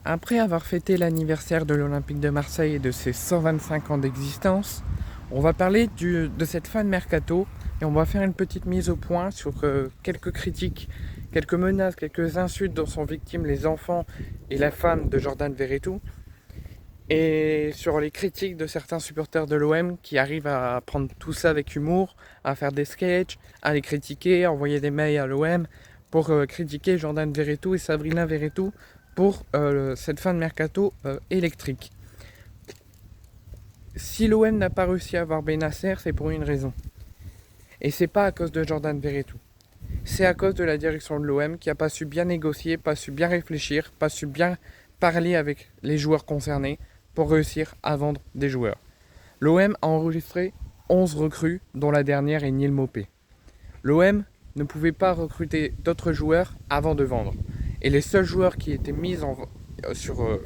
Après avoir fêté l'anniversaire de l'Olympique de Marseille et de ses 125 ans d'existence, on va parler de cette fin de mercato et on va faire une petite mise au point sur quelques critiques, quelques menaces, quelques insultes dont sont victimes les enfants et la femme de Jordan Verretou et sur les critiques de certains supporters de l'OM qui arrivent à prendre tout ça avec humour, à faire des sketchs, à les critiquer, à envoyer des mails à l'OM pour critiquer Jordan Verretou et Sabrina Verretou pour cette fin de mercato électrique. Si l'OM n'a pas réussi à avoir Bennacer, c'est pour une raison. Et c'est pas à cause de Jordan Verretou. C'est à cause de la direction de l'OM qui n'a pas su bien négocier, pas su bien réfléchir, pas su bien parler avec les joueurs concernés pour réussir à vendre des joueurs. L'OM a enregistré 11 recrues, dont la dernière est Neil Maupay. L'OM ne pouvait pas recruter d'autres joueurs avant de vendre. Et les seuls joueurs qui étaient mis sur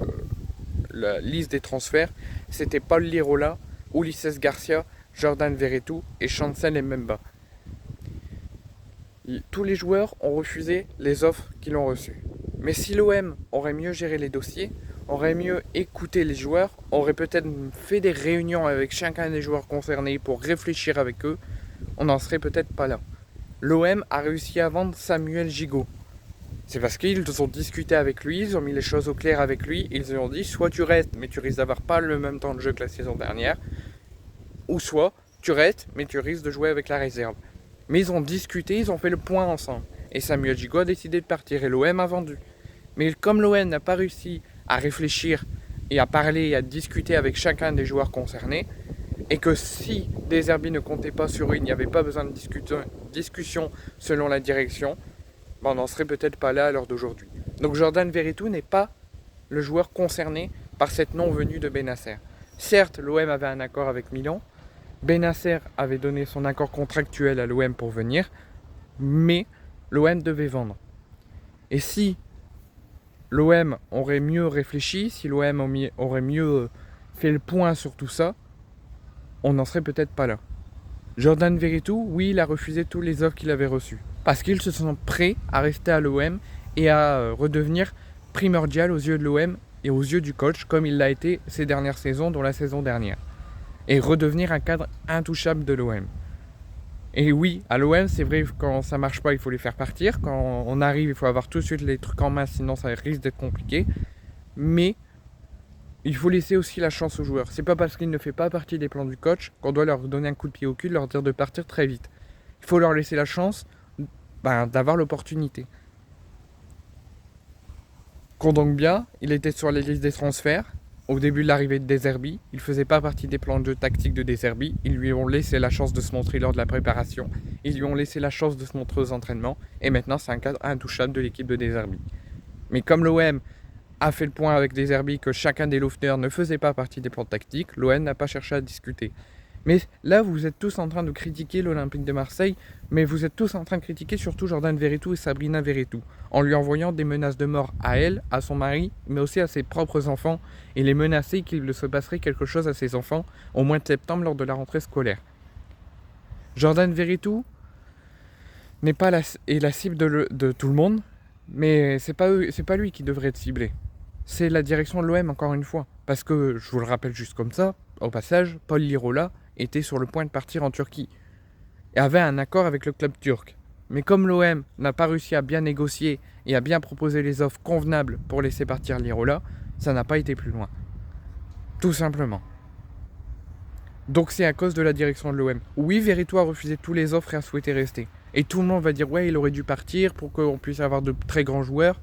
la liste des transferts, c'était Paul Lirola, Ulisses Garcia, Jordan Verretou et Chancel Mbemba. Tous les joueurs ont refusé les offres qu'ils ont reçues. Mais si l'OM aurait mieux géré les dossiers, aurait mieux écouté les joueurs, aurait peut-être fait des réunions avec chacun des joueurs concernés pour réfléchir avec eux, on n'en serait peut-être pas là. L'OM a réussi à vendre Samuel Gigot. C'est parce qu'ils ont discuté avec lui, ils ont mis les choses au clair avec lui, ils lui ont dit soit tu restes mais tu risques d'avoir pas le même temps de jeu que la saison dernière, ou soit tu restes mais tu risques de jouer avec la réserve. Mais ils ont discuté, ils ont fait le point ensemble. Et Samuel Gigot a décidé de partir et l'OM a vendu. Mais comme l'OM n'a pas réussi à réfléchir et à parler et à discuter avec chacun des joueurs concernés, et que si Deserbi ne comptait pas sur eux, il n'y avait pas besoin de discussion selon la direction, on n'en serait peut-être pas là à l'heure d'aujourd'hui. Donc Jordan Verretou n'est pas le joueur concerné par cette non-venue de Bennacer. Certes, l'OM avait un accord avec Milan, Bennacer avait donné son accord contractuel à l'OM pour venir, mais l'OM devait vendre. Et si l'OM aurait mieux réfléchi, si l'OM aurait mieux fait le point sur tout ça, on n'en serait peut-être pas là. Jordan Verretou, oui, il a refusé tous les offres qu'il avait reçues. Parce qu'ils se sont prêts à rester à l'OM et à redevenir primordial aux yeux de l'OM et aux yeux du coach, comme il l'a été ces dernières saisons, dont la saison dernière. Et redevenir un cadre intouchable de l'OM. Et oui, à l'OM, c'est vrai, quand ça marche pas, il faut les faire partir. Quand on arrive, il faut avoir tout de suite les trucs en main, sinon ça risque d'être compliqué. Mais il faut laisser aussi la chance aux joueurs. C'est pas parce qu'il ne fait pas partie des plans du coach qu'on doit leur donner un coup de pied au cul, leur dire de partir très vite. Il faut leur laisser la chance d'avoir l'opportunité. Kondogbia, il était sur les listes des transferts. Au début de l'arrivée de Deserbi, il ne faisait pas partie des plans de jeu tactiques de Deserbi. Ils lui ont laissé la chance de se montrer lors de la préparation. Ils lui ont laissé la chance de se montrer aux entraînements. Et maintenant, c'est un cadre intouchable de l'équipe de Deserbi. Mais comme l'OM a fait le point avec Deserbi que chacun des lofters ne faisait pas partie des plans tactiques, l'OM n'a pas cherché à discuter. Mais là, vous êtes tous en train de critiquer l'Olympique de Marseille, mais vous êtes tous en train de critiquer surtout Jordan Verretou et Sabrina Verretou, en lui envoyant des menaces de mort à elle, à son mari, mais aussi à ses propres enfants, et les menacer qu'il se passerait quelque chose à ses enfants au mois de septembre lors de la rentrée scolaire. Jordan Verretou n'est pas la cible de tout le monde, mais c'est pas lui qui devrait être ciblé. C'est la direction de l'OM, encore une fois. Parce que, je vous le rappelle juste comme ça, au passage, Paul Lirola était sur le point de partir en Turquie et avait un accord avec le club turc. Mais comme l'OM n'a pas réussi à bien négocier et à bien proposer les offres convenables pour laisser partir Lirola, ça n'a pas été plus loin. Tout simplement. Donc c'est à cause de la direction de l'OM. Oui, Verretou a refusé toutes les offres et a souhaité rester. Et tout le monde va dire ouais, il aurait dû partir pour qu'on puisse avoir de très grands joueurs.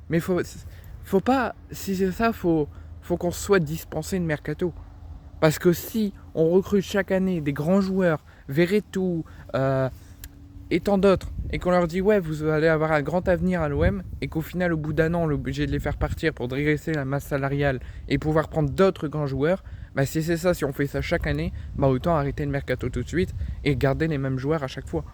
Mais faut pas, si c'est ça, faut qu'on soit dispensé de mercato. Parce que si on recrute chaque année des grands joueurs, Verretou et tant d'autres, et qu'on leur dit ouais, vous allez avoir un grand avenir à l'OM, et qu'au final, au bout d'un an, on est obligé de les faire partir pour dresser la masse salariale et pouvoir prendre d'autres grands joueurs, si c'est ça, si on fait ça chaque année, autant arrêter le mercato tout de suite et garder les mêmes joueurs à chaque fois.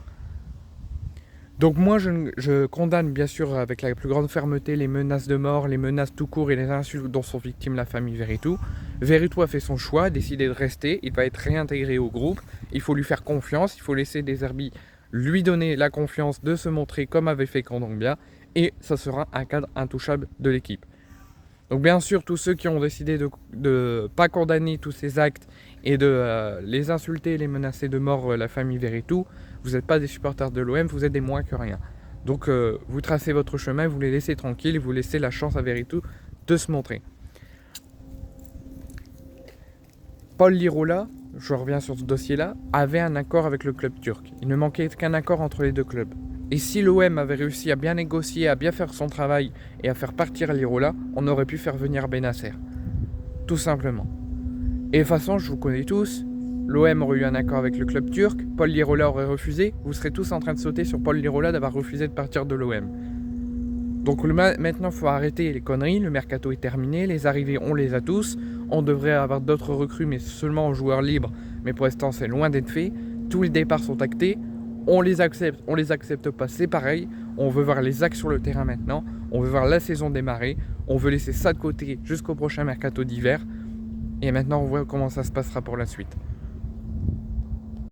Donc moi je condamne bien sûr avec la plus grande fermeté les menaces de mort, les menaces tout court et les insultes dont sont victimes la famille Verretou. Verretou a fait son choix, a décidé de rester, il va être réintégré au groupe, il faut lui faire confiance, il faut laisser Deserbi lui donner la confiance de se montrer comme avait fait Kondogbia et ça sera un cadre intouchable de l'équipe. Donc bien sûr, tous ceux qui ont décidé de ne pas condamner tous ces actes et de les insulter, les menacer de mort, la famille Veretout, vous n'êtes pas des supporters de l'OM, vous êtes des moins que rien. Donc vous tracez votre chemin, vous les laissez tranquilles, vous laissez la chance à Veretout de se montrer. Paul Lirola, je reviens sur ce dossier-là, avait un accord avec le club turc. Il ne manquait qu'un accord entre les deux clubs. Et si l'OM avait réussi à bien négocier, à bien faire son travail et à faire partir Lirola, on aurait pu faire venir Bennacer. Tout simplement. Et de toute façon, je vous connais tous, l'OM aurait eu un accord avec le club turc, Paul Lirola aurait refusé, vous serez tous en train de sauter sur Paul Lirola d'avoir refusé de partir de l'OM. Donc maintenant, il faut arrêter les conneries, le mercato est terminé, les arrivées, on les a tous, on devrait avoir d'autres recrues, mais seulement en joueurs libres, mais pour l'instant, c'est loin d'être fait. Tous les départs sont actés, on les accepte pas, c'est pareil, on veut voir les actes sur le terrain maintenant, on veut voir la saison démarrer, on veut laisser ça de côté jusqu'au prochain mercato d'hiver, et maintenant on voit comment ça se passera pour la suite.